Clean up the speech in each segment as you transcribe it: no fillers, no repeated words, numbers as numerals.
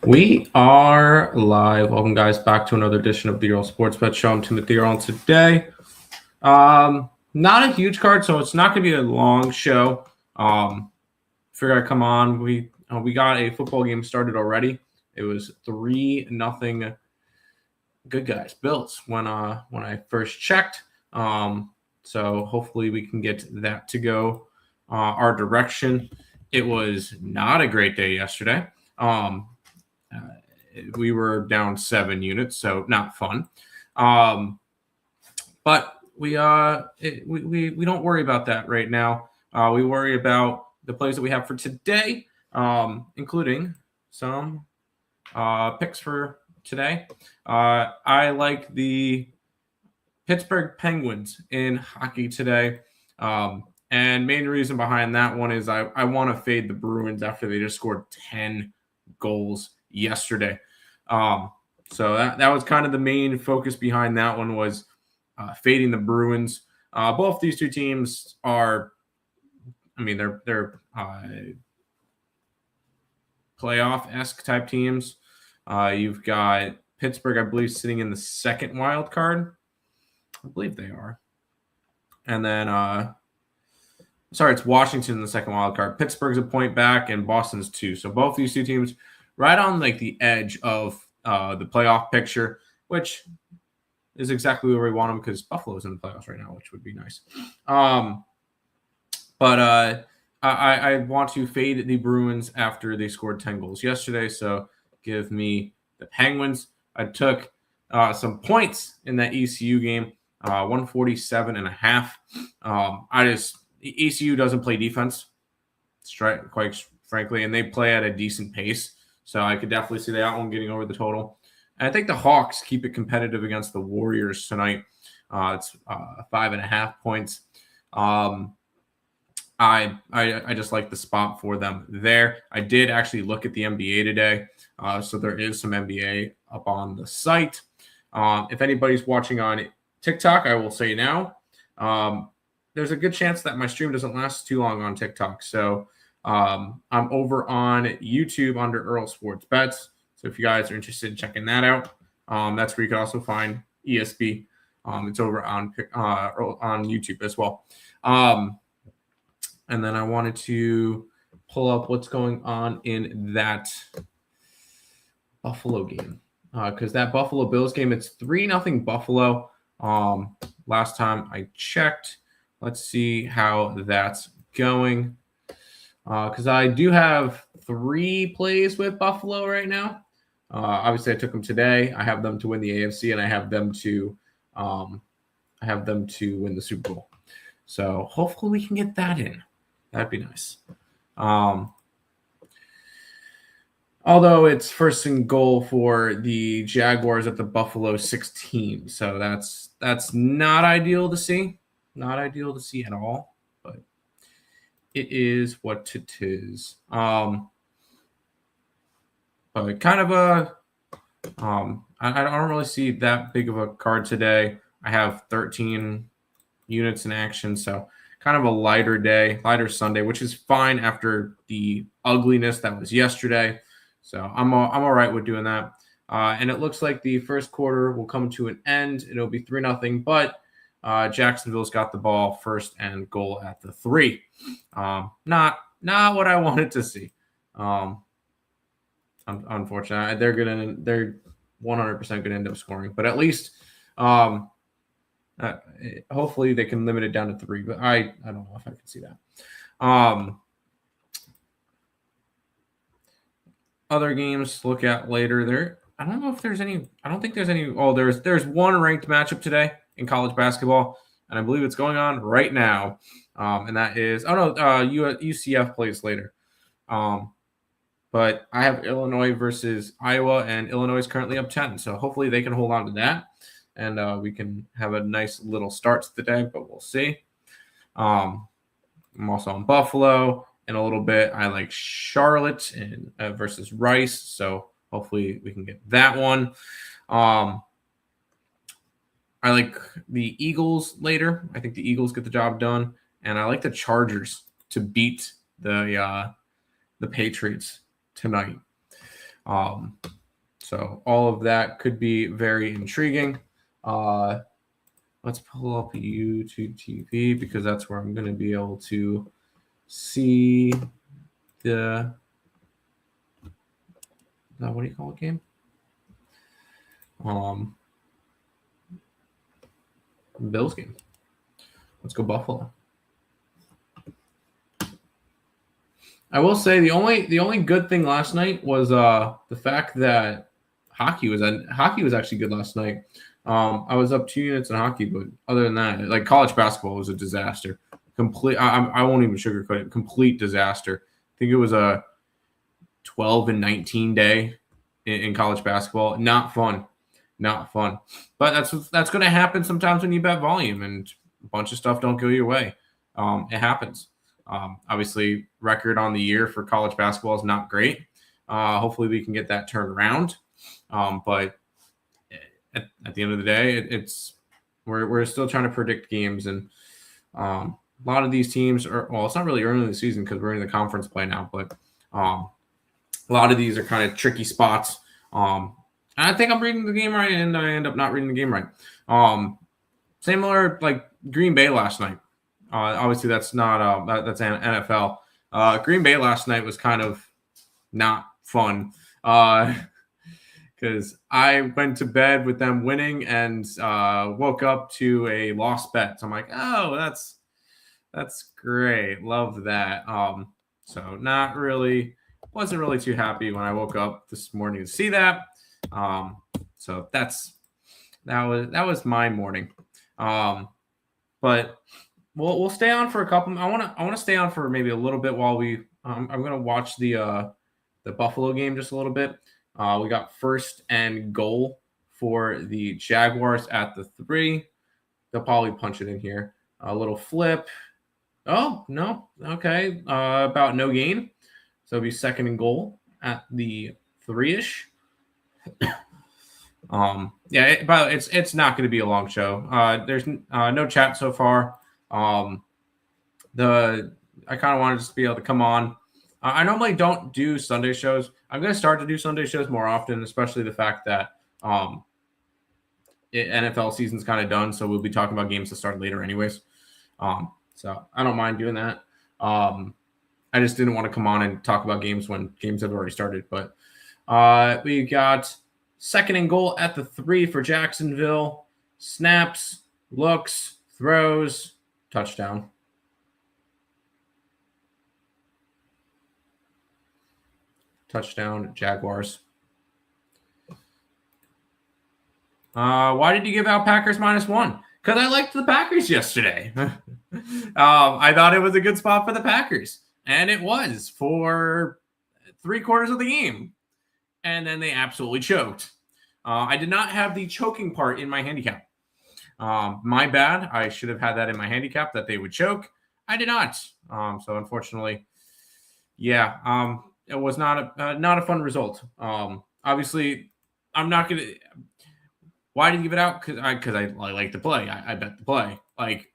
We are live. Welcome, guys, back to another edition of the Earle Sports Bet Show. I'm Timothy Earle, and today, not a huge card, so it's not going to be a long show. Figured I'd come on. We got a football game started already. It was 3-0. Good guys, Bills. When I first checked. So hopefully we can get that to go our direction. It was not a great day yesterday. We were down 7 units, so not fun. But we don't worry about that right now. We worry about the plays that we have for today, including some picks for today. I like the Pittsburgh Penguins in hockey today. And main reason behind that one is I want to fade the Bruins after they just scored 10 goals yesterday. So that was kind of the main focus behind that one was fading the Bruins. Both these two teams are, they're playoff-esque type teams. You've got Pittsburgh, I believe, sitting in the second wild card. I believe they are. And then, it's Washington in the second wild card. Pittsburgh's a point back, and Boston's 2. So both these two teams right on like the edge of the playoff picture, which is exactly where we want them because Buffalo's in the playoffs right now, which would be nice. But I want to fade the Bruins after they scored 10 goals yesterday. So give me the Penguins. I took some points in that ECU game, 147.5. ECU doesn't play defense, quite frankly, and they play at a decent pace. So I could definitely see that one getting over the total. And I think the Hawks keep it competitive against the Warriors tonight. It's 5.5 points. I just like the spot for them there. I did actually look at the NBA today. So there is some NBA up on the site. If anybody's watching on TikTok, I will say now, there's a good chance that my stream doesn't last too long on TikTok. So I'm over on YouTube under Earle Sports Bets. So if you guys are interested in checking that out, that's where you can also find ESB. It's over on YouTube as well. And then I wanted to pull up what's going on in that Buffalo game. Because that Buffalo Bills game, it's 3-0 Buffalo. Last time I checked. Let's see how that's going. Because I do have 3 plays with Buffalo right now. Obviously, I took them today. I have them to win the AFC, and I have them to win the Super Bowl. So hopefully we can get that in. That'd be nice. Although it's first and goal for the Jaguars at the Buffalo 16, so that's not ideal to see. Not ideal to see at all, but it is what it is. But kind of I don't really see that big of a card today. I have 13 units in action, so kind of a lighter day, lighter Sunday, which is fine after the ugliness that was yesterday. So I'm all right with doing that. And it looks like the first quarter will come to an end. It'll be 3-0, but Jacksonville's got the ball first and goal at the 3. Not what I wanted to see. Unfortunately, they're 100% gonna end up scoring, but at least hopefully they can limit it down to 3. But I don't know if I can see that. Other games to look at later there. I don't know if there's any. I don't think there's any. Oh, there's one ranked matchup today in college basketball, and I believe it's going on right now. And that is UCF plays later. But I have Illinois versus Iowa, and Illinois is currently up 10. So hopefully they can hold on to that, and we can have a nice little start to the day. But we'll see. I'm also on Buffalo. In a little bit, I like Charlotte and versus Rice, so hopefully we can get that one. I like the Eagles later. I think the Eagles get the job done, and I like the Chargers to beat the Patriots tonight. So all of that could be very intriguing. Let's pull up YouTube TV because that's where I'm going to be able to see the what do you call it, game? Bills game. Let's go Buffalo. I will say the only good thing last night was the fact that hockey was actually good last night. I was up 2 units in hockey, but other than that, like college basketball was a disaster. I won't even sugarcoat it. Complete disaster. I think it was a 12-19 day in college basketball. Not fun. But that's going to happen sometimes when you bet volume and a bunch of stuff don't go your way. It happens. Obviously, record on the year for college basketball is not great. Hopefully, we can get that turned around. But at the end of the day, we're still trying to predict games, and a lot of these teams are. Well, it's not really early in the season because we're in the conference play now, but a lot of these are kind of tricky spots. I think I'm reading the game right, and I end up not reading the game right. Similar like Green Bay last night. Obviously, that's not that's an NFL. Green Bay last night was kind of not fun because I went to bed with them winning and woke up to a lost bet. So I'm like, oh, that's great, love that. So wasn't really too happy when I woke up this morning to see that. So that was my morning. But we'll stay on for a couple. I want to stay on for maybe a little bit while we. I'm gonna watch the Buffalo game just a little bit. We got 1st and goal for the Jaguars at the 3. They'll probably punch it in here. A little flip. Oh no. Okay. About no gain. So it'll be 2nd and goal at the 3-ish. Yeah, but it's not going to be a long show. There's no chat so far. I kind of wanted to just be able to come on. I normally don't do Sunday shows. I'm going to start to do Sunday shows more often, especially the fact that NFL season's kind of done, so we'll be talking about games that start later anyways. So I don't mind doing that. I just didn't want to come on and talk about games when games have already started. But we got 2nd and goal at the 3 for Jacksonville. Snaps, looks, throws, touchdown. Touchdown, Jaguars. Why did you give out Packers -1? Because I liked the Packers yesterday. I thought it was a good spot for the Packers. And it was for 3/4 of the game. And then they absolutely choked. I did not have the choking part in my handicap. My bad. I should have had that in my handicap that they would choke. I did not. So unfortunately, yeah, it was not a fun result. Obviously, I'm not gonna. Why did you give it out? Because I like to play. I bet the play. Like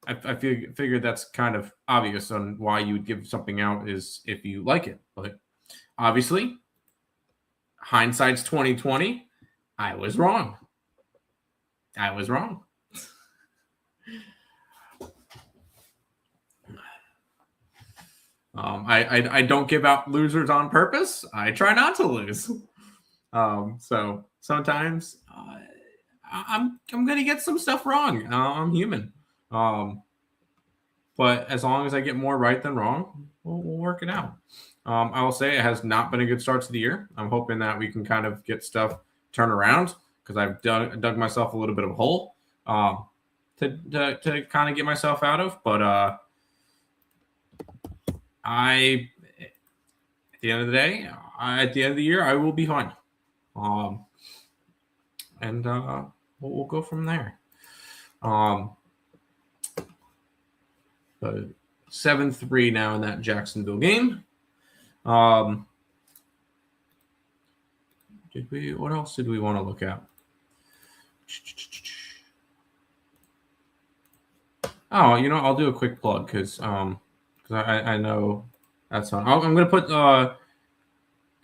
I figured that's kind of obvious on why you would give something out is if you like it. But obviously, hindsight's 2020. I was wrong. I don't give out losers on purpose. I try not to lose. So sometimes I'm gonna get some stuff wrong. I'm human. But as long as I get more right than wrong, we'll work it out. I will say it has not been a good start to the year. I'm hoping that we can kind of get stuff turned around because I've dug myself a little bit of a hole to kind of get myself out of. But at the end of the day, at the end of the year, I will be fine. And we'll go from there. But 7-3 now in that Jacksonville game. What else did we want to look at? Oh, I'll do a quick plug because I know that's on. I'm going to put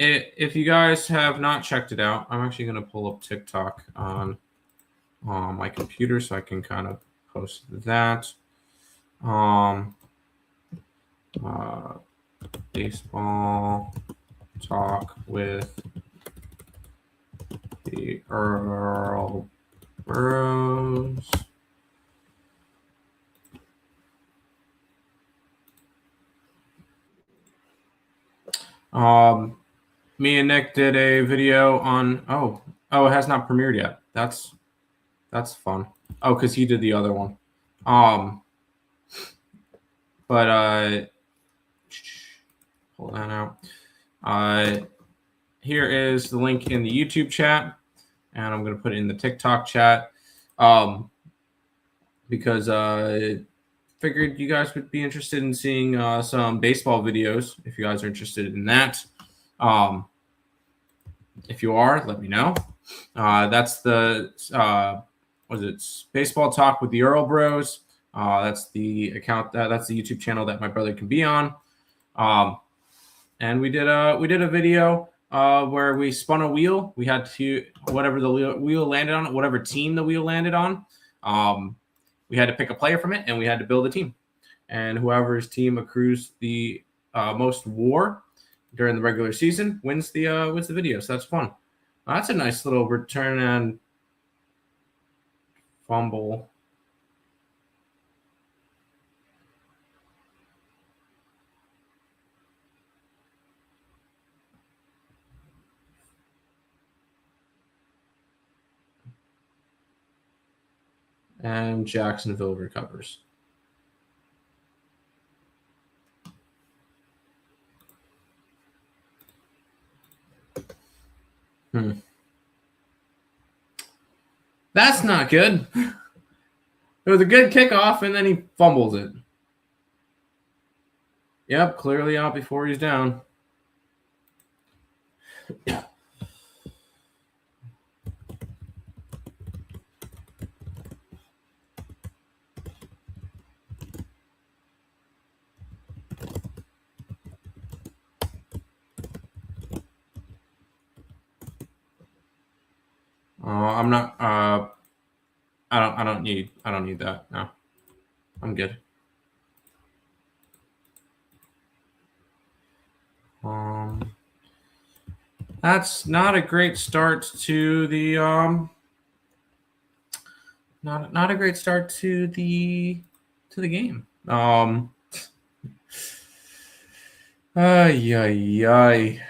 if you guys have not checked it out, I'm actually going to pull up TikTok on my computer so I can kind of post that. Baseball talk with the Earle Bros. Me and Nick did a video on it has not premiered yet. That's fun. Oh, because he did the other one. But pull that out. Here is the link in the YouTube chat, and I'm gonna put it in the TikTok chat. Because I figured you guys would be interested in seeing some baseball videos if you guys are interested in that. If you are, let me know. That's the Baseball Talk with the Earle Bros. That's the account. That's the YouTube channel that my brother can be on. And we did a video where we spun a wheel. We had to whatever the wheel landed on, whatever team the wheel landed on. We had to pick a player from it, and we had to build a team. And whoever's team accrues the most WAR during the regular season wins the video. So that's fun. That's a nice little return and fumble. And Jacksonville recovers. That's not good. It was a good kickoff, and then he fumbles it. Yep, clearly out before he's down. I'm not. I don't need that. No, I'm good. That's not a great start to the not a great start to the game. Ay.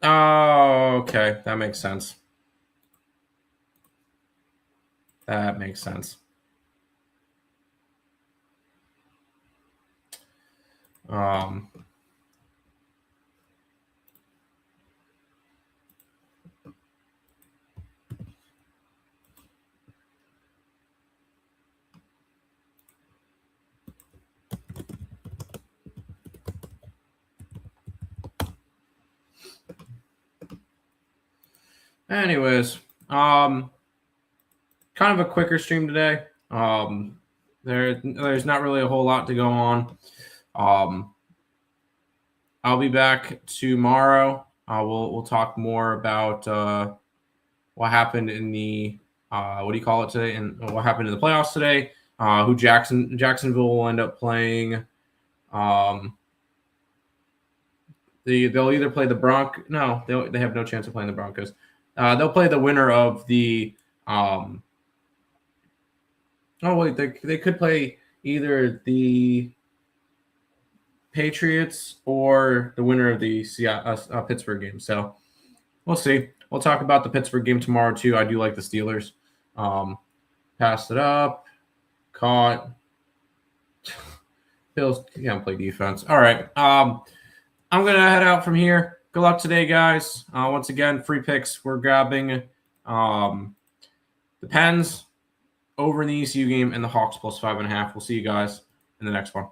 Oh, okay. That makes sense. Anyways, kind of a quicker stream today. There's not really a whole lot to go on. I'll be back tomorrow. We'll talk more about what happened in the today, and what happened in the playoffs today. Who Jacksonville will end up playing. They'll either play the Broncos. No, they have no chance of playing the Broncos. They'll play the winner of the. They could play either the Patriots or the winner of the Pittsburgh game. So we'll see. We'll talk about the Pittsburgh game tomorrow too. I do like the Steelers. Passed it up, caught. Bills can't play defense. All right. I'm gonna head out from here. Good luck today, guys. Once again, free picks. We're grabbing the Pens over in the ECU game and the Hawks +5.5. We'll see you guys in the next one.